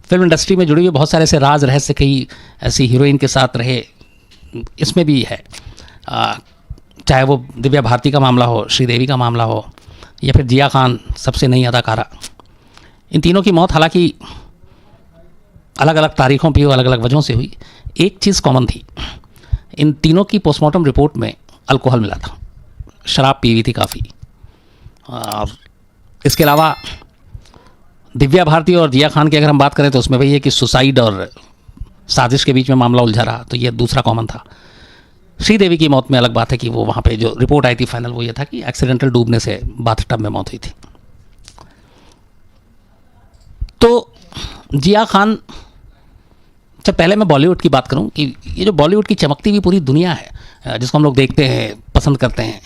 Film industry में जुड़ी हुई बहुत सारे ऐसे राज रहस्य कई ऐसी हीरोइन के साथ रहे, इसमें भी है। चाहे वो दिव्या भारती का मामला हो, श्रीदेवी का मामला हो, या फिर जिया खान सबसे नई अदाकारा। इन तीनों की मौत हालांकि अलग अलग तारीखों पर अलग अलग वजहों से हुई। एक चीज़ कॉमन थी, इन तीनों की पोस्टमार्टम रिपोर्ट में अल्कोहल मिला था, शराब पी हुई थी काफ़ी। और इसके अलावा दिव्या भारती और जिया खान की अगर हम बात करें तो उसमें वही है कि सुसाइड और साजिश के बीच में मामला उलझा रहा, तो ये दूसरा कॉमन था। श्रीदेवी की मौत में अलग बात है कि वो वहाँ पे जो रिपोर्ट आई थी फाइनल वो ये था कि एक्सीडेंटल डूबने से बाथटब में मौत हुई थी। तो जिया खान, जब पहले मैं बॉलीवुड की बात करूं कि ये जो बॉलीवुड की चमकती हुई पूरी दुनिया है जिसको हम लोग देखते हैं, पसंद करते हैं,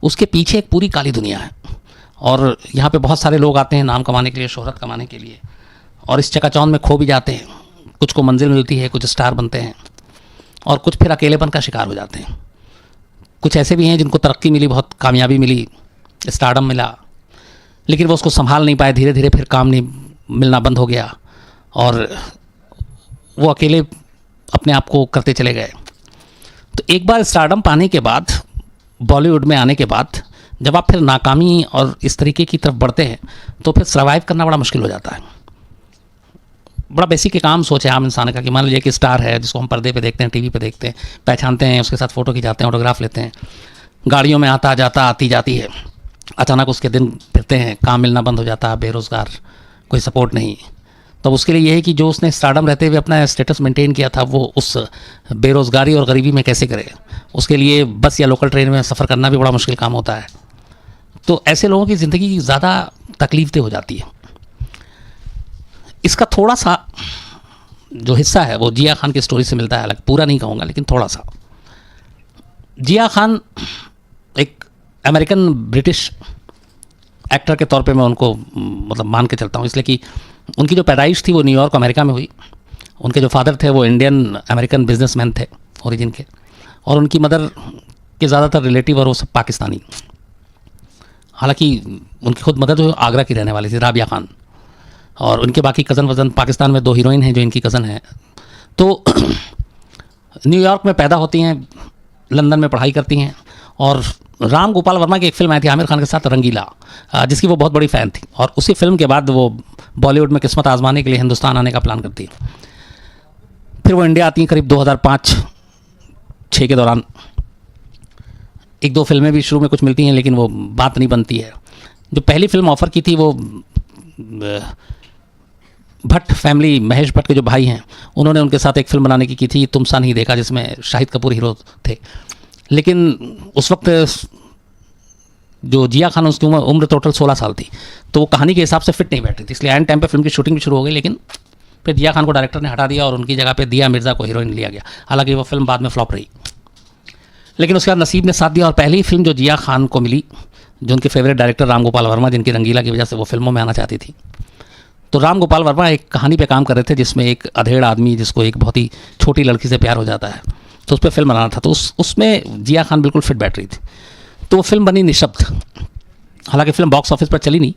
उसके पीछे एक पूरी काली दुनिया है। और यहाँ पे बहुत सारे लोग आते हैं नाम कमाने के लिए, शोहरत कमाने के लिए, और इस चकाचौंध में खो भी जाते हैं। कुछ को मंजिल मिलती है, कुछ स्टार बनते हैं, और कुछ फिर अकेलेपन का शिकार हो जाते हैं। कुछ ऐसे भी हैं जिनको तरक्की मिली, बहुत कामयाबी मिली, स्टारडम मिला, लेकिन वो उसको संभाल नहीं पाए, धीरे धीरे फिर काम नहीं मिलना बंद हो गया और वो अकेले अपने आप को करते चले गए। तो एक बार स्टारडम पाने के बाद, बॉलीवुड में आने के बाद, जब आप फिर नाकामी और इस तरीके की तरफ बढ़ते हैं तो फिर सर्वाइव करना बड़ा मुश्किल हो जाता है। बड़ा बेसिक के काम सोचे आम इंसान का कि मान लीजिए कि स्टार है जिसको हम पर्दे पे देखते हैं, टीवी पे देखते हैं, पहचानते हैं, उसके साथ फ़ोटो खिंचाते हैं, ऑटोग्राफ लेते हैं, गाड़ियों में आता जाता, आती जाती है। अचानक उसके दिन फिरते हैं, काम मिलना बंद हो जाता है, बेरोज़गार, कोई सपोर्ट नहीं। तो उसके लिए ये है कि जो उसने स्टारडम रहते हुए अपना स्टेटस मेंटेन किया था वो उस बेरोज़गारी और गरीबी में कैसे करे। उसके लिए बस या लोकल ट्रेन में सफ़र करना भी बड़ा मुश्किल काम होता है। तो ऐसे लोगों की ज़िंदगी ज़्यादा तकलीफ़देह हो जाती है। इसका थोड़ा सा जो हिस्सा है वो जिया खान की स्टोरी से मिलता है, अलग पूरा नहीं कहूँगा लेकिन थोड़ा सा। जिया खान एक अमेरिकन ब्रिटिश एक्टर के तौर पे मैं उनको मतलब मान के चलता हूँ, इसलिए कि उनकी जो पैदाइश थी वो न्यूयॉर्क अमेरिका में हुई। उनके जो फादर थे वो इंडियन अमेरिकन बिजनेसमैन थे ओरिजिन के, और उनकी मदर के ज़्यादातर रिलेटिव और वो सब पाकिस्तानी। हालांकि उनकी खुद मदर जो आगरा की रहने वाली थी, राबिया खान, और उनके बाकी कज़न वज़न पाकिस्तान में 2 हीरोइन हैं जो इनकी कज़न हैं। तो न्यूयॉर्क में पैदा होती हैं, लंदन में पढ़ाई करती हैं, और राम गोपाल वर्मा की एक फ़िल्म आई थी आमिर खान के साथ, रंगीला, जिसकी वो बहुत बड़ी फ़ैन थी, और उसी फिल्म के बाद वो बॉलीवुड में किस्मत आजमाने के लिए हिंदुस्तान आने का प्लान करती है। फिर वो इंडिया आती हैं करीब 2005-06 के दौरान। 1-2 फिल्में भी शुरू में कुछ मिलती हैं लेकिन वो बात नहीं बनती है। जो पहली फिल्म ऑफ़र की थी वो भट्ट फैमिली, महेश भट्ट के जो भाई हैं, उन्होंने उनके साथ एक फिल्म बनाने की थी, तुम सा नहीं देखा, जिसमें शाहिद कपूर हीरो थे। लेकिन उस वक्त जो जिया खान, उसकी उम्र टोटल 16 साल थी, तो वो कहानी के हिसाब से फिट नहीं बैठ रही थी, इसलिए एंड टाइम पे फिल्म की शूटिंग भी शुरू हो गई। लेकिन फिर जिया खान को डायरेक्टर ने हटा दिया और उनकी जगह पे दिया मिर्ज़ा को हीरोइन लिया गया। हालांकि वो फिल्म बाद में फ्लॉप रही, लेकिन उसके बाद नसीब ने साथ दिया और पहली फिल्म जो जिया खान को मिली, जो उनके फेवरेट डायरेक्टर राम गोपाल वर्मा, जिनकी रंगीला की वजह से वो फिल्मों में आना चाहती थी, तो राम गोपाल वर्मा एक कहानी पे काम कर रहे थे जिसमें एक अधेड़ आदमी जिसको एक बहुत ही छोटी लड़की से प्यार हो जाता है, तो उस पर फिल्म बनाना था। तो उसमें जिया खान बिल्कुल फिट बैठ रही थी। तो वो फिल्म बनी निशब्द। हालांकि फिल्म बॉक्स ऑफिस पर चली नहीं,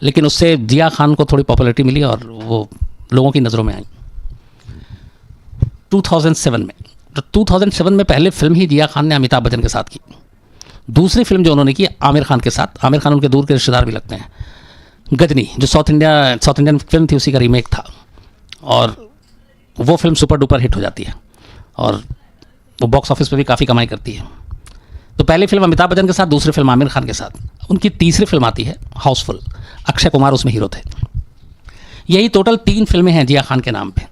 लेकिन उससे जिया खान को थोड़ी पॉपुलैरिटी मिली और वो लोगों की नज़रों में आई। 2007 में, तो 2007 में पहले फिल्म ही जिया खान ने अमिताभ बच्चन के साथ की। दूसरी फिल्म जो उन्होंने की आमिर खान के साथ, आमिर खान उनके दूर के रिश्तेदार भी लगते हैं, गजनी, जो साउथ इंडियन फिल्म थी उसी का रीमेक था, और वो फिल्म सुपर डुपर हिट हो जाती है और वो बॉक्स ऑफिस पे भी काफ़ी कमाई करती है। तो पहली फिल्म अमिताभ बच्चन के साथ, दूसरी फिल्म आमिर खान के साथ। उनकी तीसरी फिल्म आती है हाउसफुल, अक्षय कुमार उसमें हीरो थे। यही टोटल 3 फिल्में हैं जिया खान के नाम पे,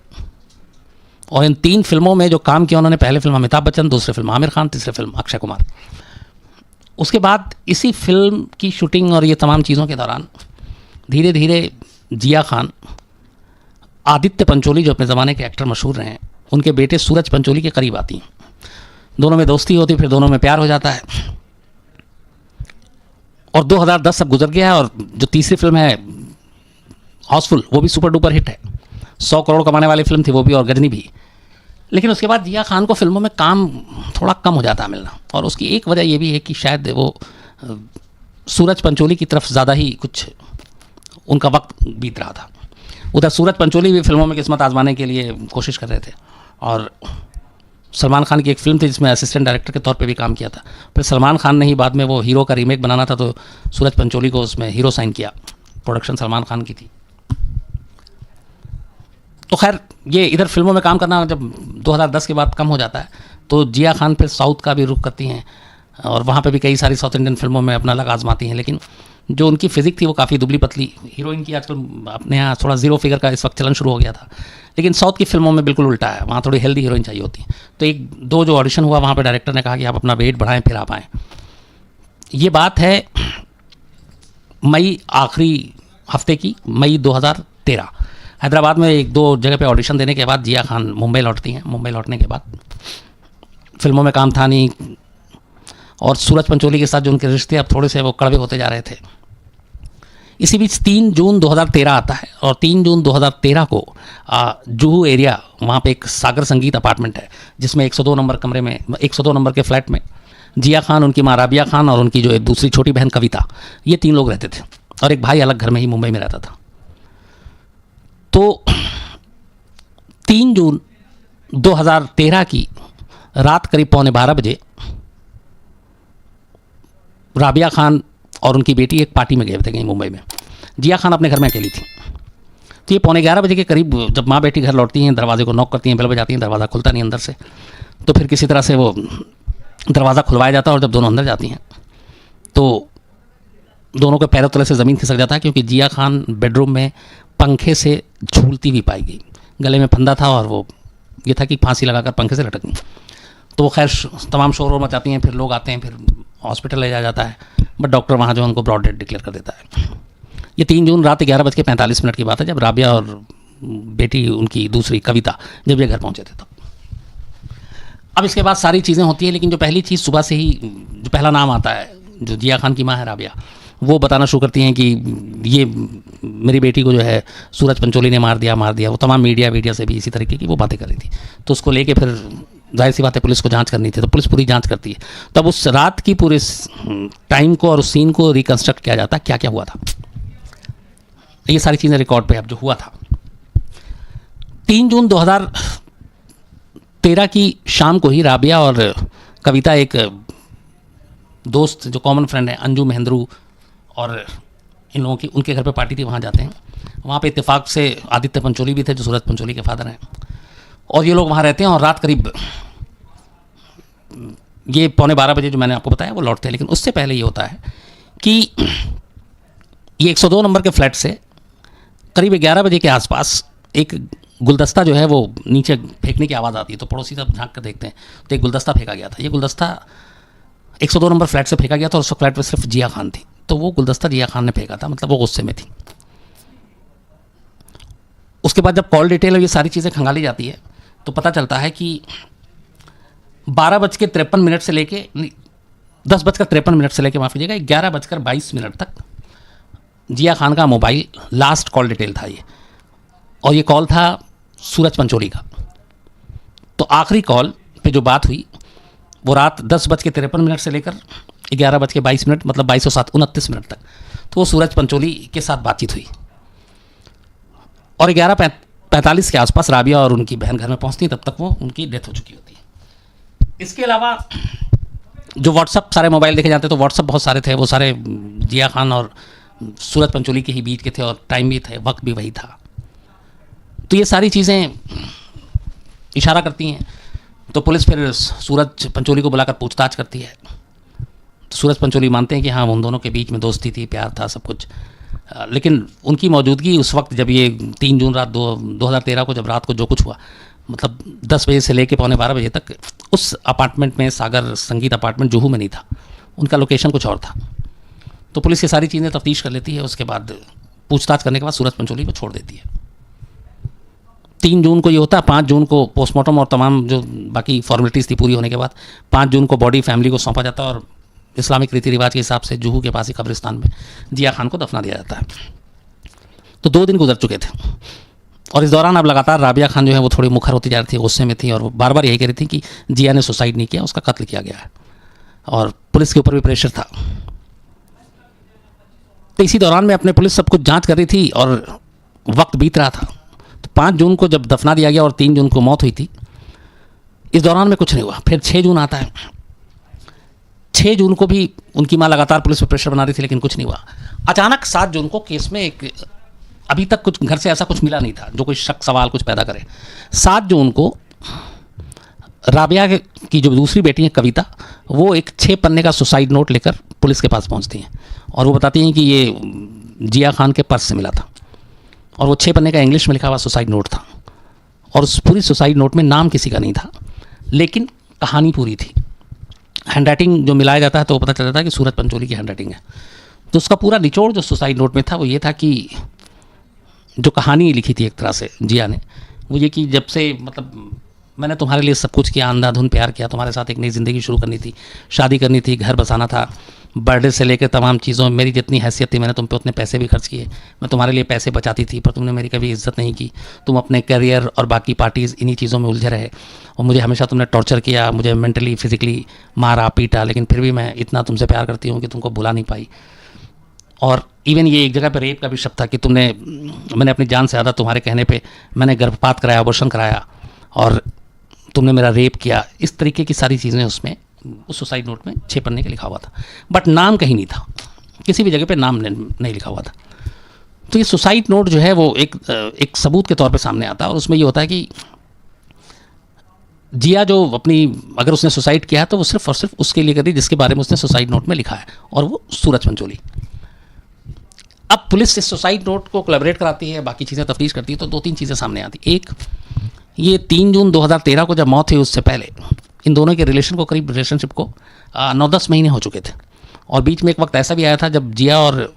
और इन 3 फिल्मों में जो काम किया उन्होंने, पहले फिल्म अमिताभ बच्चन, दूसरी फिल्म आमिर खान, तीसरी फिल्म अक्षय कुमार। उसके बाद इसी फिल्म की शूटिंग और ये तमाम चीज़ों के दौरान धीरे धीरे जिया खान आदित्य पंचोली, जो अपने ज़माने के एक्टर मशहूर रहे हैं, उनके बेटे सूरज पंचोली के करीब आती हैं। दोनों में दोस्ती होती, फिर दोनों में प्यार हो जाता है, और 2010 अब गुजर गया है, और जो तीसरी फिल्म है हाउसफुल, वो भी सुपर डुपर हिट है, 100 करोड़ कमाने वाली फिल्म थी वो भी, और गजनी भी। लेकिन उसके बाद जिया खान को फिल्मों में काम थोड़ा कम हो जाता है मिलना, और उसकी एक वजह ये भी है कि शायद वो सूरज पंचोली की तरफ ज़्यादा ही कुछ उनका वक्त बीत रहा था। उधर सूरज पंचोली भी फिल्मों में किस्मत आजमाने के लिए कोशिश कर रहे थे, और सलमान खान की एक फ़िल्म थी जिसमें असिस्टेंट डायरेक्टर के तौर पे भी काम किया था। फिर सलमान खान ने ही बाद में वो हीरो का रीमेक बनाना था तो सूरज पंचोली को उसमें हीरो साइन किया, प्रोडक्शन सलमान खान की थी। तो खैर ये इधर फिल्मों में काम करना जब 2010 के बाद कम हो जाता है तो जिया खान फिर साउथ का भी रुख करती हैं, और वहाँ पे भी कई सारी साउथ इंडियन फिल्मों में अपना अलग आजमाती हैं। लेकिन जो उनकी फिजिक थी वो काफ़ी दुबली पतली, हीरोइन की आजकल अपने यहाँ थोड़ा ज़ीरो फिगर का इस वक्त चलन शुरू हो गया था, लेकिन साउथ की फिल्मों में बिल्कुल उल्टा है, वहाँ थोड़ी हेल्दी हीरोइन चाहिए होती है। तो एक दो जो ऑडिशन हुआ वहाँ पे डायरेक्टर ने कहा कि आप अपना वेट बढ़ाएं फिर आप आएँ। ये बात है मई आखिरी हफ्ते की, मई 2013। हैदराबाद में एक दो जगह पे ऑडिशन देने के बाद जिया खान मुंबई लौटती हैं। मुंबई लौटने के बाद फिल्मों में काम था नहीं, और सूरज पंचोली के साथ जो उनके रिश्ते अब थोड़े से वो कड़वे होते जा रहे थे। इसी बीच 3 जून 2013 आता है, और 3 जून 2013 को जुहू एरिया, वहाँ पे एक सागर संगीत अपार्टमेंट है जिसमें 102 नंबर कमरे में, 102 नंबर के फ्लैट में जिया खान, उनकी माँ राबिया खान और उनकी जो एक दूसरी छोटी बहन कविता, ये 3 लोग रहते थे, और एक भाई अलग घर में ही मुंबई में रहता था। तो 3 जून 2013 की रात करीब 11:15 बजे राबिया खान और उनकी बेटी एक पार्टी में गए थे कहीं मुंबई में। जिया खान अपने घर में अकेली थी। तो ये 11:15 बजे के करीब जब माँ बेटी घर लौटती हैं, दरवाजे को नॉक करती हैं, बेल बजाती हैं, दरवाज़ा खुलता नहीं अंदर से, तो फिर किसी तरह से वो दरवाज़ा खुलवाया जाता है, और जब दोनों अंदर जाती हैं तो दोनों के पैरों तले से ज़मीन खिसक जाता है, क्योंकि जिया खान बेडरूम में पंखे से झूलती हुई पाई गई। गले में फंदा था और वो ये था कि फांसी लगाकर पंखे से लटक गई। तो वो खैर तमाम शोर मचाती हैं, फिर लोग आते हैं, फिर हॉस्पिटल ले जाया जाता है, बट डॉक्टर वहाँ जो उनको ब्रॉड डेड डिक्लेयर कर देता है। ये 3 जून रात 11:45 की बात है, जब राबिया और बेटी उनकी दूसरी कविता जब ये घर पहुँचे थे। तो अब इसके बाद सारी चीज़ें होती हैं, लेकिन जो पहली चीज़ सुबह से ही जो पहला नाम आता है, जो जिया खान की माँ है राबिया, वो बताना शुरू करती हैं कि ये मेरी बेटी को जो है सूरज पंचोली ने मार दिया। वो तमाम मीडिया से भी इसी तरीके की वो बातें कर रही थी। तो उसको लेके फिर जाहिर सी बात है पुलिस को जांच करनी थी, तो पुलिस पूरी जांच करती है। तब उस रात की पूरे टाइम को और उस सीन को रिकंस्ट्रक्ट किया जाता है, क्या क्या हुआ था, ये सारी चीज़ें रिकॉर्ड पे अब जो हुआ था। 3 जून 2013 की शाम को ही राबिया और कविता एक दोस्त जो कॉमन फ्रेंड है अंजू महेंद्रू और इन लोगों की, उनके घर पे पार्टी थी, वहाँ जाते हैं। वहाँ पे इत्तेफाक से आदित्य पंचोली भी थे जो सूरज पंचोली के फादर हैं, और ये लोग वहाँ रहते हैं। और रात करीब ये 11:15 बजे जो मैंने आपको बताया वो लौटते हैं। लेकिन उससे पहले ये होता है कि ये 102 नंबर के फ्लैट से करीब 11 बजे के आसपास एक गुलदस्ता जो है वो नीचे फेंकने की आवाज़ आती है। तो पड़ोसी सब झांक कर देखते हैं तो एक गुलदस्ता फेंका गया था। ये गुलदस्ता 102 नंबर फ्लैट से फेंका गया था, और उस फ्लैट पर सिर्फ जिया खान थी। तो वो गुलदस्ता जिया खान ने फेंका था, मतलब वो गुस्से में थी। उसके बाद जब कॉल डिटेल और ये सारी चीज़ें खंगाली जाती है तो पता चलता है कि 12:53 से लेके 10:53 से लेके, माफ़ कीजिएगा, 11:22 तक जिया खान का मोबाइल लास्ट कॉल डिटेल था ये, और ये कॉल था सूरज पंचोली का। तो आखिरी कॉल पे जो बात हुई वो रात 10:53 से लेकर 11:22, मतलब 22:07 29 मिनट तक, तो वो सूरज पंचोली के साथ बातचीत हुई। और 11:45 के आसपास राबिया और उनकी बहन घर में पहुंचती, तब तक वो उनकी डेथ हो चुकी होती है। इसके अलावा जो व्हाट्सअप सारे मोबाइल देखे जाते, तो व्हाट्सअप बहुत सारे थे, वो सारे जिया खान और सूरज पंचोली के ही बीच के थे, और टाइम भी थे, वक्त भी वही था। तो ये सारी चीज़ें इशारा करती हैं। तो पुलिस फिर सूरज पंचोली को बुलाकर पूछताछ करती है। तो सूरज पंचोली मानते हैं कि हाँ उन दोनों के बीच में दोस्ती थी, प्यार था, सब कुछ। लेकिन उनकी मौजूदगी उस वक्त जब ये 3 जून रात 2013 को जब रात को जो कुछ हुआ, मतलब 10 बजे से लेकर 11:15 बजे तक उस अपार्टमेंट में, सागर संगीत अपार्टमेंट जुहू में नहीं था, उनका लोकेशन कुछ और था। तो पुलिस ये सारी चीज़ें तफ्तीश कर लेती है। उसके बाद पूछताछ करने के बाद सूरज पंचोली को छोड़ देती है। 3 जून को ये होता है। 5 जून को पोस्टमार्टम और तमाम जो बाकी फॉर्मेलिटीज़ थी पूरी होने के बाद 5 जून को बॉडी फैमिली को सौंपा जाता है, और इस्लामिक रीति रिवाज के हिसाब से जुहू के पास ही कब्रिस्तान में जिया खान को दफना दिया जाता है। तो 2 दिन गुजर चुके थे, और इस दौरान अब लगातार राबिया खान जो है वो थोड़ी मुखर होती जा रही थी, गुस्से में थी, और वो बार बार यही कह रही थी कि जिया ने सुसाइड नहीं किया, उसका कत्ल किया गया है, और पुलिस के ऊपर भी प्रेशर था। तो इसी दौरान में अपने पुलिस सब कुछ जांच कर रही थी, और वक्त बीत रहा था। तो 5 जून को जब दफना दिया गया और 3 जून को मौत हुई थी, इस दौरान में कुछ नहीं हुआ। फिर 6 जून आता है। 6 जून को भी उनकी माँ लगातार पुलिस पर प्रेशर बना रही थी, लेकिन कुछ नहीं हुआ। अचानक 7 जून को केस में एक, अभी तक कुछ घर से ऐसा कुछ मिला नहीं था जो कोई शक सवाल कुछ पैदा करे। 7 जून को राबिया की जो दूसरी बेटी है कविता, वो एक 6 पन्ने का सुसाइड नोट लेकर पुलिस के पास पहुंचती हैं और वो बताती हैं कि ये जिया खान के पर्स से मिला था और वो 6 पन्ने का इंग्लिश में लिखा हुआ सुसाइड नोट था और उस पूरी सुसाइड नोट में नाम किसी का नहीं था, लेकिन कहानी पूरी थी। हैंडराइटिंग जो मिलाया जाता है तो वो पता चल जाता है कि सूरज पंचोली की हैंडराइटिंग है। तो उसका पूरा निचोड़ जो सुसाइड नोट में था वो ये था कि जो कहानी लिखी थी एक तरह से जिया ने, वो ये कि जब से मतलब मैंने तुम्हारे लिए सब कुछ किया, अंधाधुन प्यार किया, तुम्हारे साथ एक नई ज़िंदगी शुरू करनी थी, शादी करनी थी, घर बसाना था, बर्थडे से लेकर तमाम चीज़ों में मेरी जितनी हैसियत थी मैंने तुम पे उतने पैसे भी खर्च किए, मैं तुम्हारे लिए पैसे बचाती थी पर तुमने मेरी कभी इज्जत नहीं की, तुम अपने करियर और बाकी पार्टीज़ इन्हीं चीज़ों में उलझे रहे और मुझे हमेशा तुमने टॉर्चर किया, मुझे मेंटली फिजिकली मारा पीटा, लेकिन फिर भी मैं इतना तुमसे प्यार करती हूँ कि तुमको भुला नहीं पाई। और इवन ये एक जगह पर रेप का भी शब्द था कि मैंने अपनी जान से ज़्यादा तुम्हारे कहने पे मैंने गर्भपात कराया, अबॉर्शन कराया और तुमने मेरा रेप किया। इस तरीके की सारी चीज़ें उसमें उस सुसाइड नोट में 6 पन्ने के लिखा हुआ था, बट नाम कहीं नहीं था, किसी भी जगह पे नाम नहीं लिखा हुआ था। तो ये सुसाइड नोट जो है वो एक सबूत के तौर पे सामने आता है और उसमें ये होता है कि जिया जो अपनी, अगर उसने सुसाइड किया है तो वो सिर्फ और सिर्फ उसके लिए करी जिसके बारे में उसने सुसाइड नोट में लिखा है, और वो सूरज पंचोली। अब पुलिस इस सुसाइड नोट को कोलैबोरेट कराती है, बाकी चीज़ें तफ्तीश करती है, तो 2-3 चीज़ें सामने आती। एक, ये 3 जून 2013 को जब मौत हुई उससे पहले इन दोनों के रिलेशनशिप को 9-10 महीने हो चुके थे और बीच में एक वक्त ऐसा भी आया था जब जिया और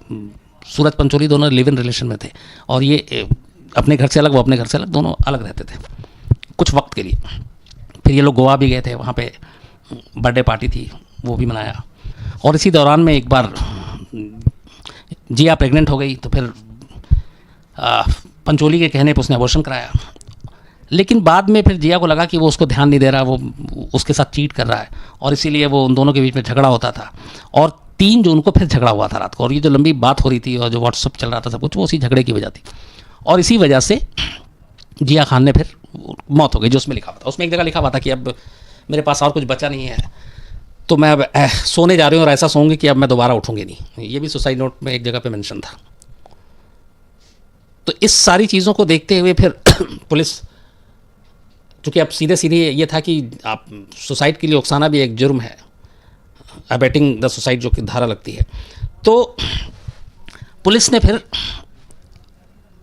सूरज पंचोली दोनों लिव इन रिलेशन में थे और ये अपने घर से अलग, वो अपने घर से अलग, दोनों अलग रहते थे कुछ वक्त के लिए। फिर ये लोग गोवा भी गए थे, वहाँ पे बर्थडे पार्टी थी, वो भी मनाया। और इसी दौरान में एक बार जिया प्रेग्नेंट हो गई तो फिर पंचोली के कहने पर उसने अबॉर्शन कराया, लेकिन बाद में फिर जिया को लगा कि वो उसको ध्यान नहीं दे रहा, वो उसके साथ चीट कर रहा है और इसीलिए वो उन दोनों के बीच में झगड़ा होता था। और 3 जून को फिर झगड़ा हुआ था रात को, और ये जो लंबी बात हो रही थी और जो व्हाट्सअप चल रहा था सब कुछ, वो उसी झगड़े की वजह थी और इसी वजह से जिया खान ने फिर मौत हो गई जो उसमें लिखा हुआ था। उसमें एक जगह लिखा हुआ था कि अब मेरे पास और कुछ बचा नहीं है तो मैं अब सोने जा रही हूँ और ऐसा सोऊंगी कि अब मैं दोबारा उठूंगी नहीं। ये भी सुसाइड नोट में एक जगह पे मेंशन था। तो इस सारी चीज़ों को देखते हुए फिर पुलिस, चूँकि अब सीधे ये था कि आप सुसाइड के लिए उकसाना भी एक जुर्म है, अबेटिंग द सुसाइड जो कि धारा लगती है, तो पुलिस ने फिर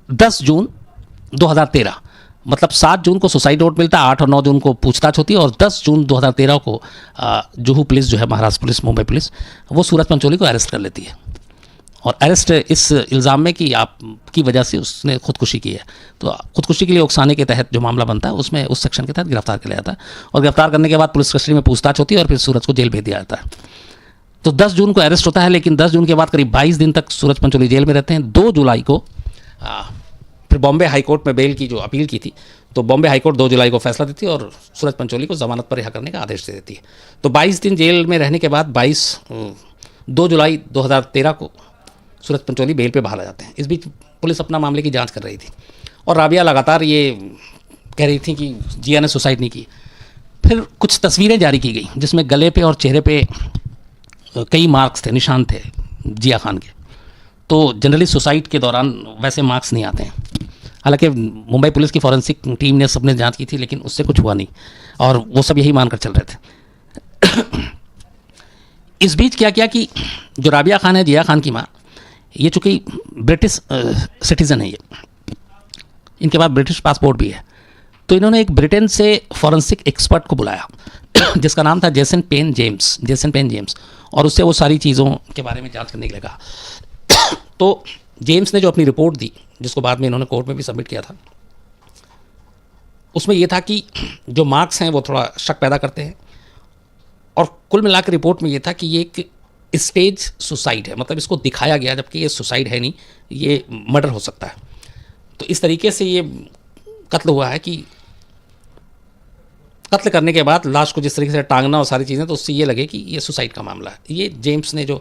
10 जून 2013, मतलब 7 जून को सुसाइड नोट मिलता है, 8 और 9 जून को पूछताछ होती है और 10 जून 2013 को जुहू पुलिस जो है, महाराष्ट्र पुलिस, मुंबई पुलिस, वो सूरज पंचोली को अरेस्ट कर लेती है और अरेस्ट इस इल्ज़ाम में कि आपकी वजह से उसने खुदकुशी की है। तो खुदकुशी के लिए उकसाने के तहत जो मामला बनता है उसमें उस सेक्शन के तहत गिरफ्तार कर लिया जाता है और गिरफ्तार करने के बाद पुलिस कस्टडी में पूछताछ होती है और फिर सूरज को जेल भेज दिया जाता है। तो 10 जून को अरेस्ट होता है, लेकिन 10 जून के बाद करीब 22 दिन तक सूरज पंचोली जेल में रहते हैं। 2 जुलाई को फिर बॉम्बे हाईकोर्ट में बेल की जो अपील की थी, तो बॉम्बे हाईकोर्ट 2 जुलाई को फैसला देती है और सूरज पंचोली को जमानत पर रिहा करने का आदेश दे देती है। तो 22 दिन जेल में रहने के बाद 2 जुलाई 2013 को सूरज पंचोली बेल पे बाहर आ जाते हैं। इस बीच पुलिस अपना मामले की जांच कर रही थी और राबिया लगातार ये कह रही थी कि जिया ने सुसाइड नहीं की। फिर कुछ तस्वीरें जारी की गई जिसमें गले पे और चेहरे पे कई मार्क्स थे, निशान थे जिया खान के। तो जनरली सुसाइड के दौरान वैसे मार्क्स नहीं आते हैं। हालांकि मुंबई पुलिस की फॉरेंसिक टीम ने सबने जांच की थी, लेकिन उससे कुछ हुआ नहीं और वो सब यही मानकर चल रहे थे। इस बीच क्या किया कि जो राबिया खान है, जिया खान की माँ, ये चूँकि ब्रिटिश सिटीज़न है, ये इनके पास ब्रिटिश पासपोर्ट भी है, तो इन्होंने एक ब्रिटेन से फॉरेंसिक एक्सपर्ट को बुलाया जिसका नाम था जेसन पेन जेम्स, और उससे वो सारी चीज़ों के बारे में जांच करने के लिए कहा। तो जेम्स ने जो अपनी रिपोर्ट दी, जिसको बाद में इन्होंने कोर्ट में भी सबमिट किया था, उसमें यह था कि जो मार्क्स हैं वो थोड़ा शक पैदा करते हैं और कुल मिलाकर रिपोर्ट में ये था कि ये एक स्टेज सुसाइड है, मतलब इसको दिखाया गया जबकि ये सुसाइड है नहीं, ये मर्डर हो सकता है। तो इस तरीके से ये कत्ल हुआ है कि कत्ल करने के बाद लाश को जिस तरीके से टांगना और सारी चीज़ें, तो उससे ये लगे कि ये सुसाइड का मामला है। ये जेम्स ने जो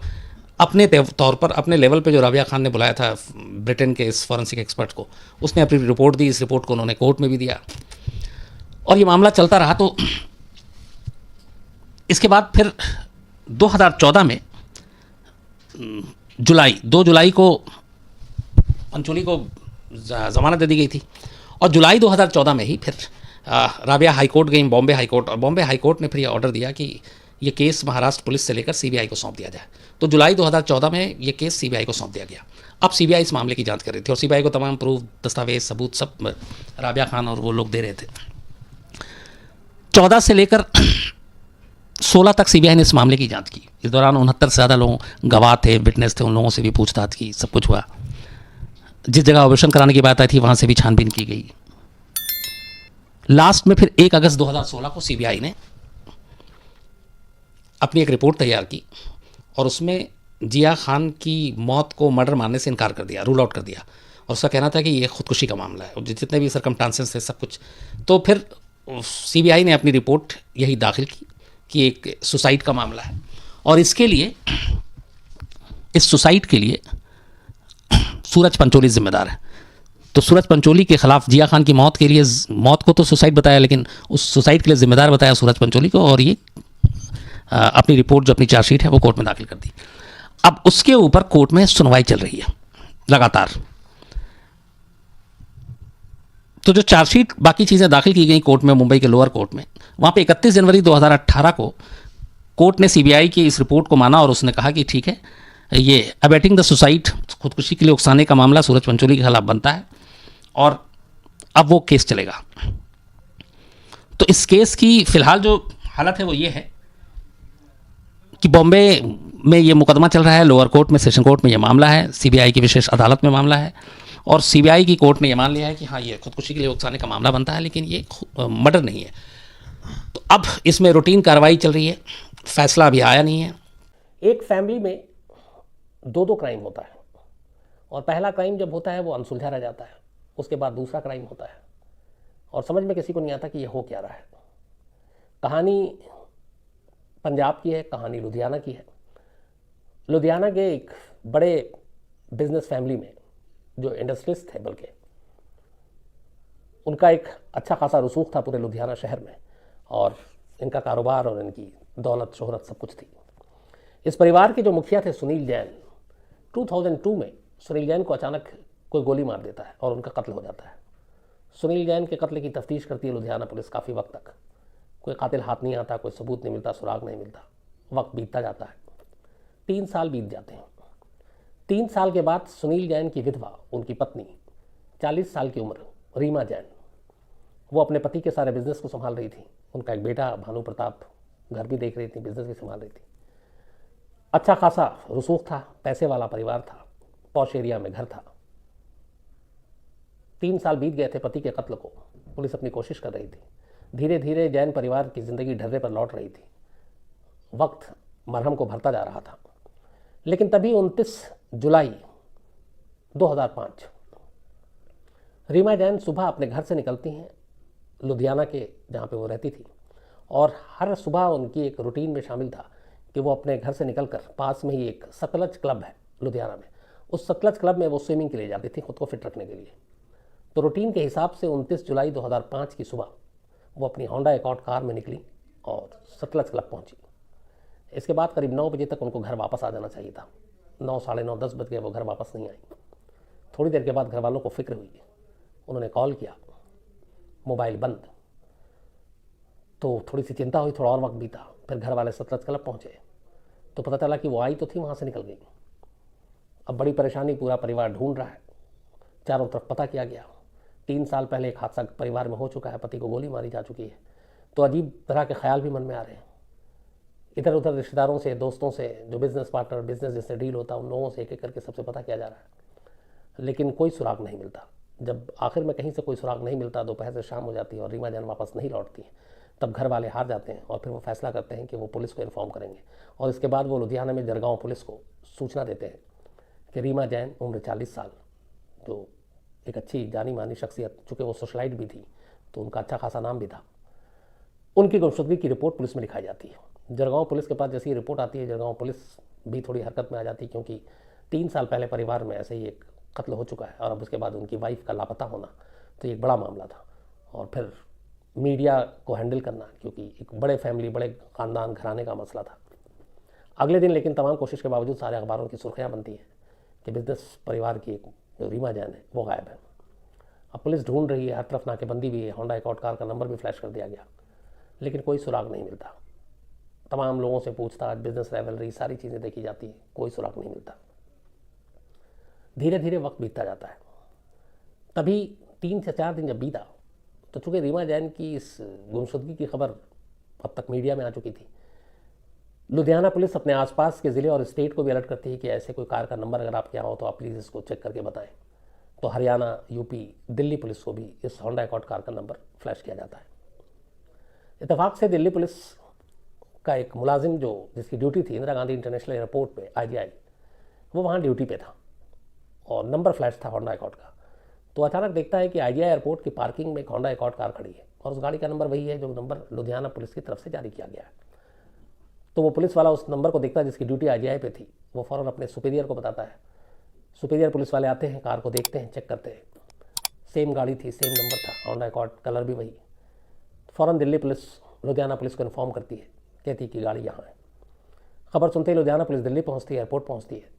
तौर पर अपने लेवल पे जो राबिया खान ने बुलाया था ब्रिटेन के इस फॉरेंसिक एक्सपर्ट को, उसने अपनी रिपोर्ट दी। इस रिपोर्ट को उन्होंने कोर्ट में भी दिया और ये मामला चलता रहा। तो इसके बाद फिर 2014 में 2 जुलाई को पंचोली को ज़मानत दे दी गई थी और जुलाई 2014 में ही फिर राबिया हाई कोर्ट गई, बॉम्बे हाई कोर्ट, और बॉम्बे हाई कोर्ट ने फिर ये ऑर्डर दिया कि ये केस महाराष्ट्र पुलिस से लेकर सीबीआई को सौंप दिया जाए। तो जुलाई 2014 में ये केस सीबीआई को सौंप दिया गया। अब सीबीआई इस मामले की जांच कर रही थी और सीबीआई को तमाम प्रूफ, दस्तावेज, सबूत सब राबिया खान और वो लोग दे रहे थे। 14 से लेकर 16 तक सीबीआई ने इस मामले की जांच की। इस दौरान 69 से ज़्यादा लोग गवाह थे, विटनेस थे, उन लोगों से भी पूछताछ की, सब कुछ हुआ। जिस जगह ऑपरेशन कराने की बात आई थी वहाँ से भी छानबीन की गई। लास्ट में फिर 1 अगस्त 2016 को सीबीआई ने अपनी एक रिपोर्ट तैयार की और उसमें जिया खान की मौत को मर्डर मानने से इनकार कर दिया, रूल आउट कर दिया। और उसका कहना था कि ये खुदकुशी का मामला है और जितने भी सर्कमस्टांसेस थे सब कुछ। तो फिर सीबीआई ने अपनी रिपोर्ट यही दाखिल की कि एक सुसाइड का मामला है और इसके लिए, इस सुसाइड के लिए सूरज पंचोली जिम्मेदार है। तो सूरज पंचोली के खिलाफ जिया खान की मौत के लिए, मौत को तो सुसाइड बताया लेकिन उस सुसाइड के लिए जिम्मेदार बताया सूरज पंचोली को, और ये अपनी रिपोर्ट जो अपनी चार्जशीट है वो कोर्ट में दाखिल कर दी। अब उसके ऊपर कोर्ट में सुनवाई चल रही है लगातार। तो जो चार्जशीट, बाकी चीज़ें दाखिल की गई कोर्ट में, मुंबई के लोअर कोर्ट में, वहाँ पे 31 जनवरी 2018 को कोर्ट ने सीबीआई की इस रिपोर्ट को माना और उसने कहा कि ठीक है, ये अबेटिंग द सुसाइड, खुदकुशी के लिए उकसाने का मामला सूरज पंचोली के खिलाफ बनता है और अब वो केस चलेगा। तो इस केस की फ़िलहाल जो हालत है वो ये है कि बॉम्बे में ये मुकदमा चल रहा है, लोअर कोर्ट में, सेशन कोर्ट में ये मामला है, सीबीआई की विशेष अदालत में मामला है और सीबीआई की कोर्ट ने ये मान लिया है कि हाँ, ये खुदकुशी के लिए उकसाने का मामला बनता है लेकिन ये मर्डर नहीं है। तो अब इसमें रूटीन कार्रवाई चल रही है, फैसला अभी आया नहीं है। एक फैमिली में 2 क्राइम होता है और पहला क्राइम जब होता है वो अनसुलझा रह जाता है, उसके बाद दूसरा क्राइम होता है और समझ में किसी को नहीं आता कि ये हो क्या रहा है। कहानी पंजाब की है, कहानी लुधियाना की है। लुधियाना के एक बड़े बिजनेस फैमिली में, जो इंडस्ट्रियलिस्ट थे बल्कि, उनका एक अच्छा खासा रसूख था पूरे लुधियाना शहर में और इनका कारोबार और इनकी दौलत, शोहरत सब कुछ थी। इस परिवार के जो मुखिया थे सुनील जैन, 2002 में सुनील जैन को अचानक कोई गोली मार देता है और उनका कत्ल हो जाता है। सुनील जैन के कत्ल की तफ्तीश करती है लुधियाना पुलिस काफ़ी वक्त तक। कोई कातिल हाथ नहीं आता, कोई सबूत नहीं मिलता, सुराग नहीं मिलता। वक्त बीतता जाता है, 3 साल बीत जाते हैं। 3 साल के बाद सुनील जैन की विधवा, उनकी पत्नी 40 साल की उम्र, रीमा जैन, वो अपने पति के सारे बिजनेस को संभाल रही थी। उनका एक बेटा भानु प्रताप घर भी देख रही थी, बिजनेस भी संभाल रही थी। अच्छा खासा रसूख था, पैसे वाला परिवार था, पॉश एरिया में घर था। 3 साल बीत गए थे पति के कत्ल को। पुलिस अपनी कोशिश कर रही थी। धीरे धीरे जैन परिवार की ज़िंदगी ढर्रे पर लौट रही थी। वक्त मरहम को भरता जा रहा था। लेकिन तभी 29 जुलाई 2005 रीमा जैन सुबह अपने घर से निकलती हैं, लुधियाना के जहाँ पे वो रहती थी, और हर सुबह उनकी एक रूटीन में शामिल था कि वो अपने घर से निकलकर पास में ही एक सतलज क्लब है लुधियाना में, उस सतलज क्लब में वो स्विमिंग के लिए जाती थी, खुद को फिट रखने के लिए। तो रूटीन के हिसाब से 29 जुलाई 2005 की सुबह वो अपनी होंडा एकॉर्ड कार में निकली और सतलज क्लब पहुंची। इसके बाद करीब 9 बजे तक उनको घर वापस आ जाना चाहिए था। 9, साढ़े 9, 10 बज गए, वो घर वापस नहीं आई। थोड़ी देर के बाद घर वालों को फिक्र हुई, उन्होंने कॉल किया, मोबाइल बंद। तो थोड़ी सी चिंता हुई, थोड़ा और वक्त बीता, फिर घर वाले सतलज क्लब पहुँचे तो पता चला कि वो आई तो थी, वहाँ से निकल गई। अब बड़ी परेशानी, पूरा परिवार ढूंढ रहा है, चारों तरफ पता किया गया। 3 साल पहले एक हादसा परिवार में हो चुका है, पति को गोली मारी जा चुकी है। तो अजीब तरह के ख्याल भी मन में आ रहे हैं। इधर उधर रिश्तेदारों से, दोस्तों से, जो बिज़नेस पार्टनर, बिज़नेस जिससे डील होता है, उन लोगों से एक एक करके सबसे पता किया जा रहा है, लेकिन कोई सुराग नहीं मिलता। जब आखिर में कहीं से कोई सुराग नहीं मिलता, दोपहर से शाम हो जाती है और रीमा जैन वापस नहीं लौटती है, तब घर वाले हार जाते हैं और फिर वो फैसला करते हैं कि वो पुलिस को इन्फॉर्म करेंगे। और इसके बाद वो लुधियाना में जरगांव पुलिस को सूचना देते हैं कि रीमा जैन, उम्र 40 साल, जो एक अच्छी जानी मानी शख्सियत, चूँकि वो सोशलाइट भी थी तो उनका अच्छा खासा नाम भी था, उनकी गुमशुदगी की रिपोर्ट पुलिस में लिखाई जाती है। जरगांव पुलिस के पास जैसी रिपोर्ट आती है, जरगांव पुलिस भी थोड़ी हरकत में आ जाती है, क्योंकि 3 साल पहले परिवार में ऐसे ही एक कत्ल हो चुका है और अब उसके बाद उनकी वाइफ का लापता होना, तो ये एक बड़ा मामला था। और फिर मीडिया को हैंडल करना, क्योंकि एक बड़े फैमिली, बड़े ख़ानदान, घराने का मसला था। अगले दिन लेकिन तमाम कोशिश के बावजूद सारे अखबारों की सुर्खियाँ बनती हैं कि बिजनेस परिवार की एक जो रीमा जैन है वो गायब है। अब पुलिस ढूंढ रही है, हर तरफ नाकेबंदी भी है, होंडा एकॉर्ड कार का नंबर भी फ्लैश कर दिया गया, लेकिन कोई सुराग नहीं मिलता। तमाम लोगों से पूछताछ, बिजनेस राइवलरी, सारी चीज़ें देखी जाती हैं, कोई सुराग नहीं मिलता। धीरे धीरे वक्त बीतता जाता है। तभी 3 से 4 दिन जब बीता, तो चूँकि रीमा जैन की इस गुमशुदगी की खबर अब तक मीडिया में आ चुकी थी, लुधियाना पुलिस अपने आसपास के ज़िले और स्टेट को भी अलर्ट करती है कि ऐसे कोई कार का नंबर अगर आपके यहाँ हो तो आप प्लीज़ इसको चेक करके बताएं। तो हरियाणा, यूपी, दिल्ली पुलिस को भी इस होंडा एकॉर्ड कार का नंबर फ्लैश किया जाता है। इत्तेफाक से दिल्ली पुलिस का एक मुलाजिम जिसकी ड्यूटी थी इंदिरा गांधी इंटरनेशनल एयरपोर्ट पे, IGI, वो वहाँ ड्यूटी पे था और नंबर फ्लैश था होंडा एकॉर्ड का। तो अचानक देखता है कि IGI एयरपोर्ट की पार्किंग में एक होंडा एकॉर्ड कार खड़ी है और उस गाड़ी का नंबर वही है जो नंबर लुधियाना पुलिस की तरफ से जारी किया गया है। तो वो पुलिस वाला उस नंबर को देखता है जिसकी ड्यूटी IGI पे थी, वो फ़ौरन अपने सुपीरियर को बताता है। सुपीरियर पुलिस वाले आते हैं, कार को देखते हैं, चेक करते हैं, सेम गाड़ी थी, सेम नंबर था, होंडा एकॉर्ड, कलर भी वही। फ़ौरन दिल्ली पुलिस लुधियाना पुलिस को इन्फॉर्म करती है, कहती है कि गाड़ी यहाँ है। खबर सुनते ही लुधियाना पुलिस दिल्ली पहुँचती है, एयरपोर्ट पहुँचती है,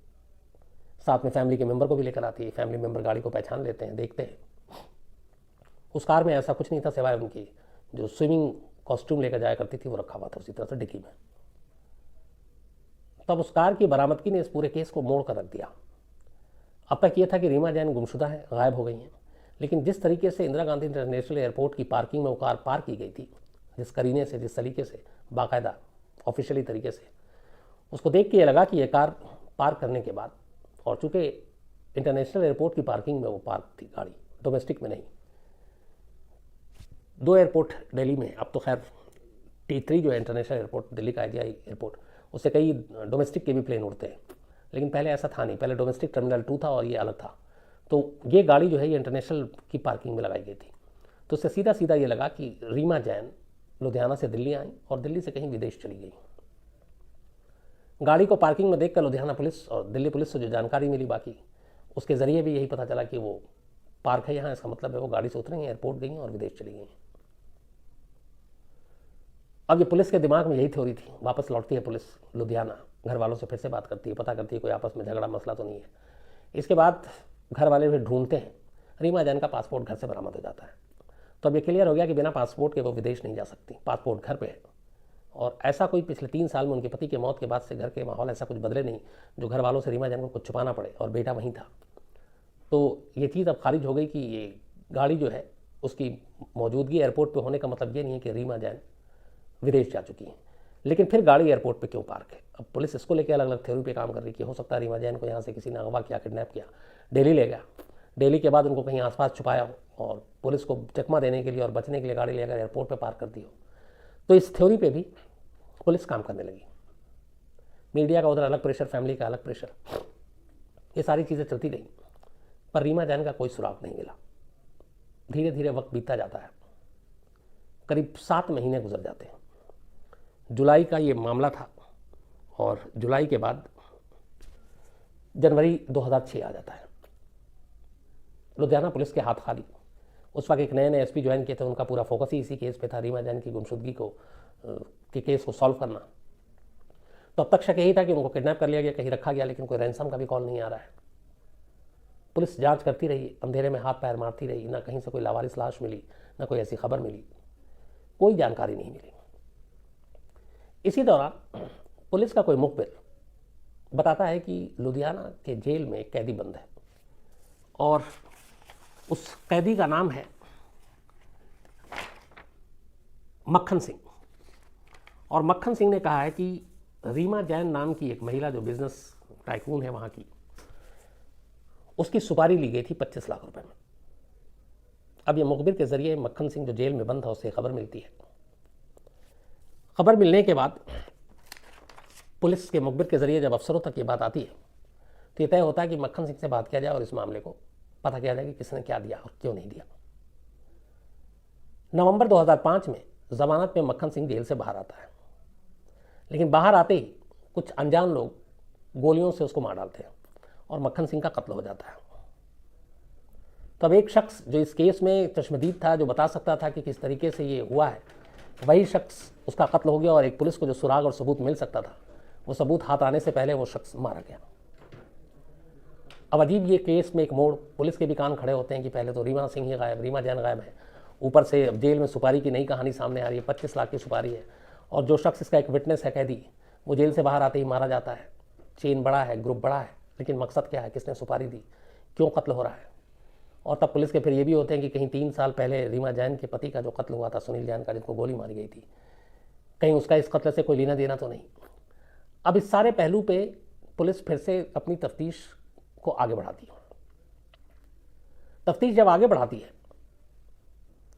साथ में फैमिली के मेंबर को भी लेकर आती है। फैमिली मेंबर गाड़ी को पहचान लेते हैं, देखते हैं उस कार में ऐसा कुछ नहीं था सिवाय उनकी जो स्विमिंग कॉस्ट्यूम लेकर जाया करती थी वो रखा हुआ था उसी तरह से डिक्की में। तब उस कार की बरामदगी ने इस पूरे केस को मोड़ कर रख दिया। अब तक ये था कि रीमा जैन गुमशुदा है, गायब हो गई हैं, लेकिन जिस तरीके से इंदिरा गांधी इंटरनेशनल एयरपोर्ट की पार्किंग में वो कार पार्क की गई थी, जिस करीने से, जिस तरीके से, बाकायदा ऑफिशियली तरीके से, उसको देख के ये लगा कि ये कार पार्क करने के बाद, और चूँकि इंटरनेशनल एयरपोर्ट की पार्किंग में वो पार्क थी गाड़ी, डोमेस्टिक में नहीं। 2 एयरपोर्ट दिल्ली में, अब तो खैर T3 जो है इंटरनेशनल एयरपोर्ट दिल्ली का IGI एयरपोर्ट, उससे कई डोमेस्टिक के भी प्लेन उड़ते हैं, लेकिन पहले ऐसा था नहीं। पहले डोमेस्टिक टर्मिनल 2 था और ये अलग था। तो ये गाड़ी जो है ये इंटरनेशनल की पार्किंग में लगाई गई थी। तो उससे सीधा सीधा ये लगा कि रीमा जैन लुधियाना से दिल्ली आई और दिल्ली से कहीं विदेश चली गई। गाड़ी को पार्किंग में देखकर लुधियाना पुलिस और दिल्ली पुलिस से जो जानकारी मिली बाकी, उसके ज़रिए भी यही पता चला कि वो पार्क है यहाँ, इसका मतलब है वो गाड़ी से उतरी हैं, एयरपोर्ट गई हैं और विदेश चली गई हैं। अब ये पुलिस के दिमाग में यही थ्योरी थी। वापस लौटती है पुलिस लुधियाना, घर वालों से फिर से बात करती है, पता करती है कोई आपस में झगड़ा मसला तो नहीं है। इसके बाद घर वाले भी ढूंढते हैं, रीमा जैन का पासपोर्ट घर से बरामद हो जाता है। तो अब ये क्लियर हो गया कि बिना पासपोर्ट के वो विदेश नहीं जा सकती, पासपोर्ट घर पे है। और ऐसा कोई पिछले 3 साल में उनके पति के मौत के बाद से घर के माहौल ऐसा कुछ बदले नहीं जो घर वालों से रीमा जैन को कुछ छुपाना पड़े, और बेटा वहीं था। तो ये चीज़ अब खारिज हो गई कि ये गाड़ी जो है उसकी मौजूदगी एयरपोर्ट पे होने का मतलब ये नहीं है कि रीमा जैन विदेश जा चुकी हैं। लेकिन फिर गाड़ी एयरपोर्ट पे क्यों पार्क है? अब पुलिस इसको लेकर अलग अलग थ्योरी पे काम कर रही है कि हो सकता है रीमा जैन को यहाँ से किसी ने अगवा किया, किडनैप किया, दिल्ली ले गया, दिल्ली के बाद उनको कहीं आसपास छुपाया हो और पुलिस को चकमा देने के लिए और बचने के लिए गाड़ी लेकर एयरपोर्ट पर पार्क कर दी हो। तो इस थ्योरी पर भी पुलिस काम करने लगी। मीडिया का उधर अलग प्रेशर, फैमिली का अलग प्रेशर, ये सारी चीज़ें चलती रही, पर रीमा जैन का कोई सुराग नहीं मिला। धीरे धीरे वक्त बीतता जाता है, करीब 7 महीने गुजर जाते हैं। जुलाई का ये मामला था और जुलाई के बाद जनवरी 2006 आ जाता है। लुधियाना पुलिस के हाथ खाली। उस वक्त एक नए नए SP ज्वाइन किए थे, उनका पूरा फोकस ही इसी केस पे था, रीमा जैन की गुमशुदगी के केस को सॉल्व करना। तो अब तक शक यही था कि उनको किडनैप कर लिया गया, कहीं रखा गया, लेकिन कोई रैंसम का भी कॉल नहीं आ रहा है। पुलिस जांच करती रही, अंधेरे में हाथ पैर मारती रही, ना कहीं से कोई लावारिस लाश मिली, ना कोई ऐसी खबर मिली, कोई जानकारी नहीं मिली। इसी दौरान पुलिस का कोई मुखबिर बताता है कि लुधियाना के जेल में एक कैदी बंद है और उस कैदी का नाम है मक्खन सिंह। और मक्खन सिंह ने कहा है कि रीमा जैन नाम की एक महिला जो बिजनेस टाइकून है वहाँ की, उसकी सुपारी ली गई थी 25 लाख रुपए में। अब ये मुखबिर के जरिए मक्खन सिंह जो जेल में बंद था उससे खबर मिलती है। खबर मिलने के बाद पुलिस के मुखबिर के जरिए जब अफसरों तक ये बात आती है तो ये तय होता है कि मक्खन सिंह से बात किया जाए और इस मामले को पता किया जाए कि किसने क्या दिया और क्यों नहीं दिया। नवंबर 2005 में जमानत में मक्खन सिंह जेल से बाहर आता है, लेकिन बाहर आते ही कुछ अनजान लोग गोलियों से उसको मार डालते हैं और मक्खन सिंह का कत्ल हो जाता है। तो अब एक शख्स जो इस केस में चश्मदीद था, जो बता सकता था कि किस तरीके से ये हुआ है, वही शख्स उसका कत्ल हो गया और एक पुलिस को जो सुराग और सबूत मिल सकता था, वो सबूत हाथ आने से पहले वो शख्स मारा गया। अब अजीब ये केस में एक मोड़, पुलिस के भी कान खड़े होते हैं कि पहले तो रीमा सिंह ही गायब, रीमा जैन गायब है, ऊपर से अब जेल में सुपारी की नई कहानी सामने आ रही है, 25 लाख की सुपारी है, और जो शख्स इसका एक विटनेस है, कैदी, वो जेल से बाहर आते ही मारा जाता है। चेन बड़ा है, ग्रुप बड़ा है, लेकिन मकसद क्या है, किसने सुपारी दी, क्यों कत्ल हो रहा है। और तब पुलिस के फिर ये भी होते हैं कि कहीं 3 साल पहले रीमा जैन के पति का जो कत्ल हुआ था, सुनील जैन का, जिनको गोली मारी गई थी, कहीं उसका इस कत्ल से कोई लेना देना तो नहीं। अब इस सारे पहलू पे पुलिस फिर से अपनी तफ्तीश को आगे बढ़ाती है। तफ्तीश जब आगे बढ़ाती है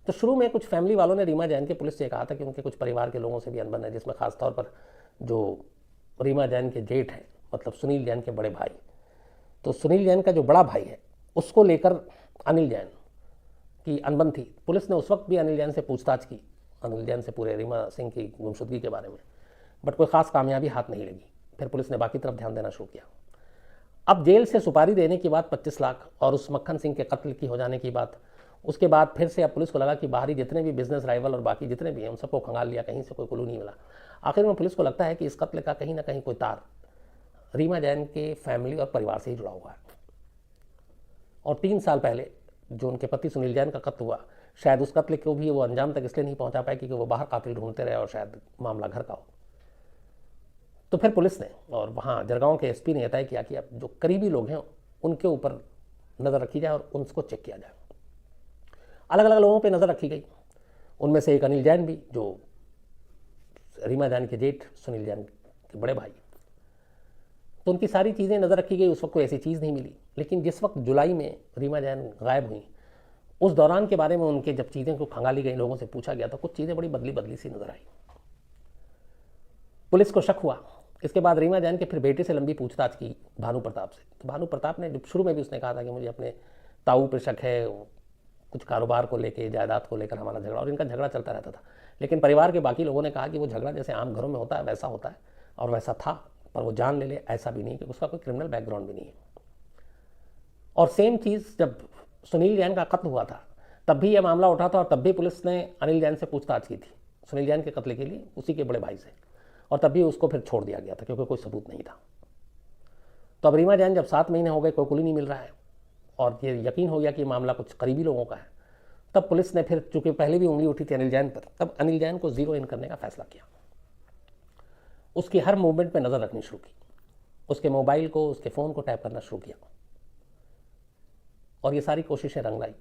तो शुरू में कुछ फैमिली वालों ने रीमा जैन के पुलिस से कहा था कि उनके कुछ परिवार के लोगों से भी अनबन है, जिसमें खासतौर पर जो रीमा जैन के जेठ हैं, मतलब सुनील जैन के बड़े भाई, तो सुनील जैन का जो बड़ा भाई है उसको लेकर अनिल जैन की अनबन थी। पुलिस ने उस वक्त भी अनिल जैन से पूछताछ की, अनिल जैन से पूरे रीमा सिंह की गुमशुदगी के बारे में, बट कोई खास कामयाबी हाथ नहीं लगी। फिर पुलिस ने बाकी तरफ ध्यान देना शुरू किया। अब जेल से सुपारी देने के बाद 25 लाख और उस मक्खन सिंह के कत्ल की हो जाने की बात, उसके बाद फिर से अब पुलिस को लगा कि बाहरी जितने भी बिजनेस राइवल और बाकी जितने भी हैं उन सबको खंगाल लिया, कहीं से कोई क्लू नहीं मिला। आखिर में पुलिस को लगता है कि इस कत्ल का कहीं ना कहीं कोई तार रीमा जैन के फैमिली और परिवार से ही जुड़ा हुआ है। और 3 साल पहले जो उनके पति सुनील जैन का कत्ल हुआ, शायद उस कत्ल को भी वो अंजाम तक इसलिए नहीं पहुंचा पाए क्योंकि वो बाहर कातिल ढूंढते रहे और शायद मामला घर का हो। तो फिर पुलिस ने और वहाँ जरगांव के एसपी ने तय किया कि अब जो करीबी लोग हैं उनके ऊपर नज़र रखी जाए और उनको चेक किया जाए। अलग अलग लोगों पे नज़र रखी गई, उनमें से एक अनिल जैन भी, जो रीमा जैन के जेठ सुनील जैन के बड़े भाई, तो उनकी सारी चीज़ें नज़र रखी गई। उस वक्त कोई ऐसी चीज़ नहीं मिली, लेकिन जिस वक्त जुलाई में रीमा जैन गायब हुई, उस दौरान के बारे में उनके जब चीज़ें को खंगाली गई, लोगों से पूछा गया तो कुछ चीज़ें बड़ी बदली बदली सी नजर आई। पुलिस को शक हुआ। इसके बाद रीमा जैन के फिर बेटे से लंबी पूछताछ की भानु प्रताप से। तो भानु प्रताप ने, जब शुरू में भी उसने कहा था कि मुझे अपने ताऊ पर शक है, कुछ कारोबार को लेकर, जायदाद को लेकर हमारा झगड़ा, और इनका झगड़ा चलता रहता था। लेकिन परिवार के बाकी लोगों ने कहा कि वो झगड़ा जैसे आम घरों में होता है वैसा होता है और वैसा था, पर वो जान ले ऐसा भी नहीं, कि उसका कोई क्रिमिनल बैकग्राउंड भी नहीं है। और सेम चीज़ जब सुनील जैन का कत्ल हुआ था तब भी यह मामला उठा था और तब भी पुलिस ने अनिल जैन से पूछताछ की थी सुनील जैन के कत्ल के लिए, उसी के बड़े भाई से, और तब भी उसको फिर छोड़ दिया गया था क्योंकि कोई सबूत नहीं था। तो अब रीमा जैन जब 7 महीने हो गए, कोई कुल नहीं मिल रहा है और ये यकीन हो गया कि मामला कुछ करीबी लोगों का है, तब पुलिस ने फिर, चूंकि पहले भी उंगली उठी थी अनिल जैन पर, तब अनिल जैन को जीरो इन करने का फैसला किया। उसकी हर मूवमेंट पर नज़र रखनी शुरू की, उसके मोबाइल को, उसके फ़ोन को टैप करना शुरू किया, और ये सारी कोशिशें रंग लाई।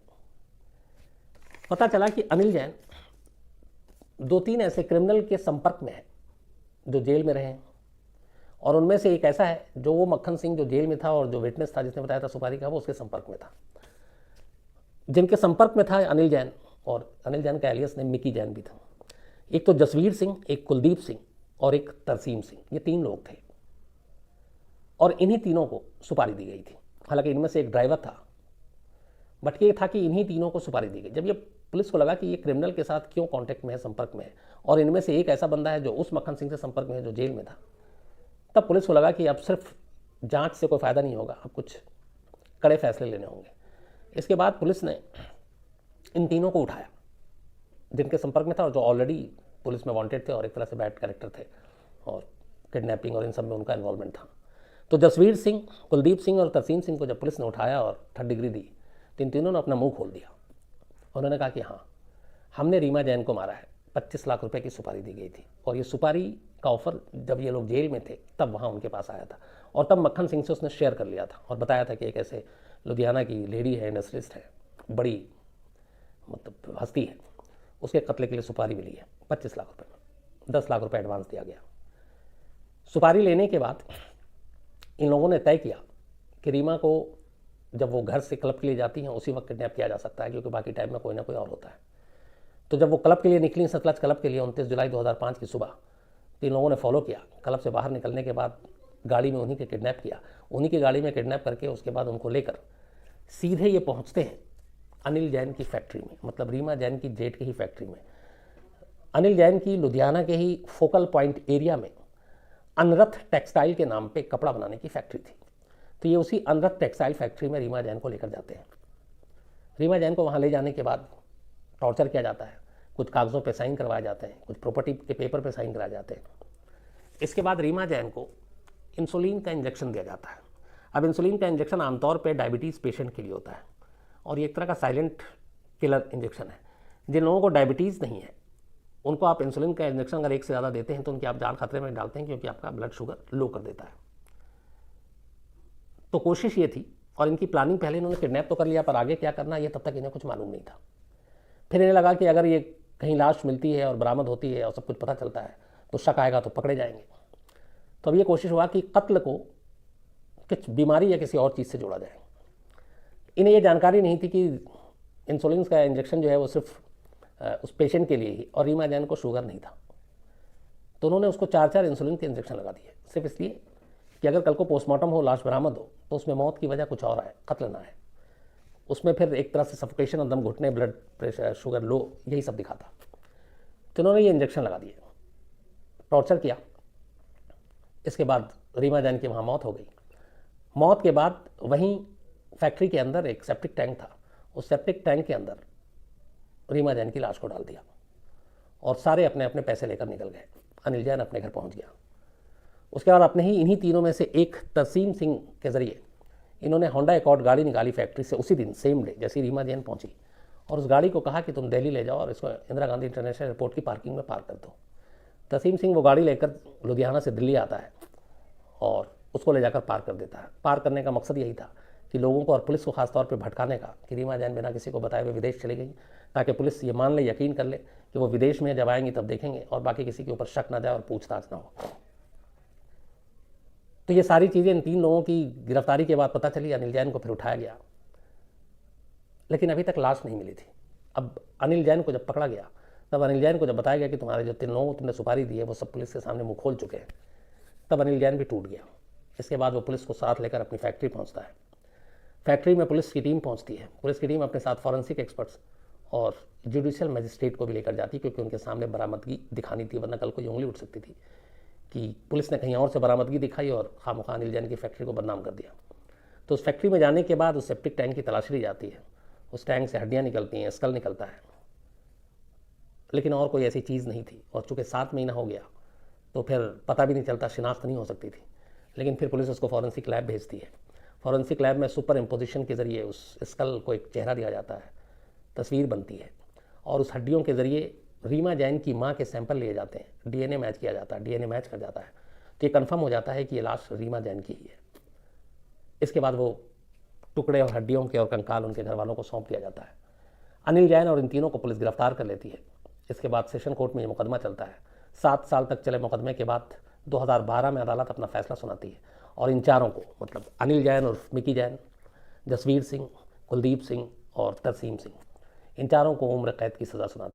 पता चला कि अनिल जैन 2-3 ऐसे क्रिमिनल के संपर्क में है जो जेल में रहे हैं, और उनमें से एक ऐसा है जो वो मक्खन सिंह जो जेल में था और जो विटनेस था जिसने बताया था सुपारी का, वो उसके संपर्क में था। जिनके संपर्क में था अनिल जैन, और अनिल जैन का एलियस नेम मिकी जैन भी था। एक तो जसवीर सिंह, एक कुलदीप सिंह और एक तरसीम सिंह, ये 3 लोग थे, और इन्हीं तीनों को सुपारी दी गई थी। हालांकि इनमें से एक ड्राइवर था, बट ये था कि इन्हीं तीनों को सुपारी दी गई। जब ये पुलिस को लगा कि ये क्रिमिनल के साथ क्यों कांटेक्ट में है, संपर्क में है, और इनमें से एक ऐसा बंदा है जो उस मक्खन सिंह से संपर्क में है जो जेल में था, तब पुलिस को लगा कि अब सिर्फ जांच से कोई फ़ायदा नहीं होगा, अब कुछ कड़े फैसले लेने होंगे। इसके बाद पुलिस ने इन तीनों को उठाया जिनके संपर्क में था और जो ऑलरेडी पुलिस में वांटेड थे और एक तरह से बैड कैरेक्टर थे और किडनैपिंग और इन सब में उनका इन्वॉल्वमेंट था। तो जसवीर सिंह, कुलदीप सिंह और तरसीम सिंह को जब पुलिस ने उठाया और 3rd डिग्री दी, तो इन तीनों ने अपना मुंह खोल दिया। उन्होंने कहा कि हाँ, हमने रीमा जैन को मारा है, 25 लाख रुपए की सुपारी दी गई थी, और ये सुपारी का ऑफर जब ये लोग जेल में थे तब वहाँ उनके पास आया था, और तब मक्खन सिंह से उसने शेयर कर लिया था और बताया था कि एक ऐसे लुधियाना की लेडी है, इंडस्ट्रियलिस्ट है, बड़ी मतलब हस्ती है, उसके कत्ले के लिए सुपारी मिली है 25 लाख रुपए में। 10 लाख रुपए एडवांस दिया गया। सुपारी लेने के बाद इन लोगों ने तय किया कि रीमा को जब वो घर से क्लब के लिए जाती हैं उसी वक्त किडनैप किया जा सकता है, क्योंकि बाकी टाइम में कोई ना कोई और होता है। तो जब वो क्लब के लिए निकली, सतलज क्लब के लिए 29 जुलाई 2005 की सुबह, तो इन लोगों ने फॉलो किया। क्लब से बाहर निकलने के बाद गाड़ी में उन्हीं के किडनैप किया, उन्हीं की गाड़ी में किडनैप करके उसके बाद उनको लेकर सीधे ये पहुँचते हैं अनिल जैन की फैक्ट्री में, मतलब रीमा जैन की जेठ की ही फैक्ट्री में। अनिल जैन की लुधियाना के ही फोकल पॉइंट एरिया में अनरथ टेक्सटाइल के नाम पे कपड़ा बनाने की फैक्ट्री थी। तो ये उसी अनरथ टेक्सटाइल फैक्ट्री में रीमा जैन को लेकर जाते हैं। रीमा जैन को वहाँ ले जाने के बाद टॉर्चर किया जाता है, कुछ कागज़ों पे साइन करवाए जाते हैं, कुछ प्रॉपर्टी के पेपर पे साइन कराए जाते हैं। इसके बाद रीमा जैन को इंसुलिन का इंजेक्शन दिया जाता है। अब इंसुलिन का इंजेक्शन आमतौर पे डायबिटीज़ पेशेंट के लिए होता है और ये एक तरह का साइलेंट किलर इंजेक्शन है। जिन लोगों को डायबिटीज़ नहीं है उनको आप इंसुलिन का इंजेक्शन अगर एक से ज़्यादा देते हैं तो उनकी आप जान खतरे में डालते हैं, क्योंकि आपका ब्लड शुगर लो कर देता है। तो कोशिश ये थी, और इनकी प्लानिंग पहले इन्होंने किडनैप तो कर लिया, पर आगे क्या करना ये तब तक इन्हें कुछ मालूम नहीं था। फिर इन्हें लगा कि अगर ये कहीं लाश मिलती है और बरामद होती है और सब कुछ पता चलता है तो शक आएगा तो पकड़े जाएंगे। तो अब ये कोशिश हुआ कि कत्ल को कुछ बीमारी या किसी और चीज़ से जोड़ा जाए। इन्हें ये जानकारी नहीं थी कि इंसुलिन का इंजेक्शन जो है वो सिर्फ उस पेशेंट के लिए ही, और रीमा जैन को शुगर नहीं था। तो उन्होंने उसको 4 इंसुलिन के इंजेक्शन लगा दिए, सिर्फ इसलिए कि अगर कल को पोस्टमार्टम हो, लाश बरामद हो, तो उसमें मौत की वजह कुछ और आए, कत्ल ना है। उसमें फिर एक तरह से सफोकेशन और दम घुटने, ब्लड प्रेशर, शुगर लो, यही सब दिखाता। तो उन्होंने ये इंजेक्शन लगा दिए, टॉर्चर किया। इसके बाद रीमा जैन की वहाँ मौत हो गई। मौत के बाद वहीं फैक्ट्री के अंदर एक सेप्टिक टैंक था, उस सेप्टिक टैंक के अंदर रीमा जैन की लाश को डाल दिया और सारे अपने अपने पैसे लेकर निकल गए। अनिल जैन अपने घर पहुंच गया। उसके बाद अपने ही इन्हीं तीनों में से एक तरसीम सिंह के ज़रिए इन्होंने होंडा एकॉर्ड गाड़ी निकाली फैक्ट्री से उसी दिन, सेम डे, जैसी रीमा जैन पहुंची, और उस गाड़ी को कहा कि तुम दिल्ली ले जाओ और इसको इंदिरा गांधी इंटरनेशनल एयरपोर्ट की पार्किंग में पार्क कर दो। तरसीम सिंह वो गाड़ी लेकर लुधियाना से दिल्ली आता है और उसको ले जाकर पार्क कर देता है। पार्क करने का मकसद यही था कि लोगों को और पुलिस को खासतौर पर भटकाने का, कि रीमा जैन बिना किसी को बताए हुए विदेश चली गई, ताकि पुलिस ये मान ले, यकीन कर ले कि वो विदेश में जब आएंगी तब देखेंगे और बाकी किसी के ऊपर शक ना जाए और पूछताछ ना हो। तो ये सारी चीज़ें इन 3 लोगों की गिरफ्तारी के बाद पता चली। अनिल जैन को फिर उठाया गया, लेकिन अभी तक लाश नहीं मिली थी। अब अनिल जैन को जब पकड़ा गया, तब अनिल जैन को जब बताया गया कि तुम्हारे जो 3 लोगों को तुमने सुपारी दी है वो सब पुलिस के सामने मुँह खोल चुके हैं, तब अनिल जैन भी टूट गया। इसके बाद वो पुलिस को साथ लेकर अपनी फैक्ट्री पहुँचता है। फैक्ट्री में पुलिस की टीम पहुँचती है। पुलिस की टीम अपने साथ फॉरेंसिक एक्सपर्ट्स और जुडिशियल मजिस्ट्रेट को भी लेकर जाती, क्योंकि उनके सामने बरामदगी दिखानी थी, वरना कल को ये उंगली उठ सकती थी कि पुलिस ने कहीं और से बरामदगी दिखाई और खामखा अनिल जैन की फैक्ट्री को बदनाम कर दिया। तो उस फैक्ट्री में जाने के बाद उस सेप्टिक टैंक की तलाशी ली जाती है। उस टैंक से हड्डियाँ निकलती हैं, स्कल निकलता है, लेकिन और कोई ऐसी चीज़ नहीं थी। और चूँकि 7 महीना हो गया तो फिर पता भी नहीं चलता, शिनाख्त नहीं हो सकती थी। लेकिन फिर पुलिस उसको फॉरेंसिक लैब भेजती है। फॉरेंसिक लैब में सुपर इम्पोजिशन के ज़रिए उस स्कल को एक चेहरा दिया जाता है, तस्वीर बनती है, और उस हड्डियों के ज़रिए रीमा जैन की माँ के सैंपल लिए जाते हैं, डीएनए मैच किया जाता है, डीएनए मैच कर जाता है, तो ये कन्फर्म हो जाता है कि ये लाश रीमा जैन की ही है। इसके बाद वो टुकड़े और हड्डियों के और कंकाल उनके घर वालों को सौंप दिया जाता है। अनिल जैन और इन तीनों को पुलिस गिरफ्तार कर लेती है। इसके बाद सेशन कोर्ट में ये मुकदमा चलता है। 7 साल तक चले मुकदमे के बाद 2012 में अदालत अपना फैसला सुनाती है और इन चारों को, मतलब अनिल जैन और मिकी जैन, जसवीर सिंह, कुलदीप सिंह और तरसीम सिंह, इन चारों को उम्र कैद की सज़ा सुनाती है।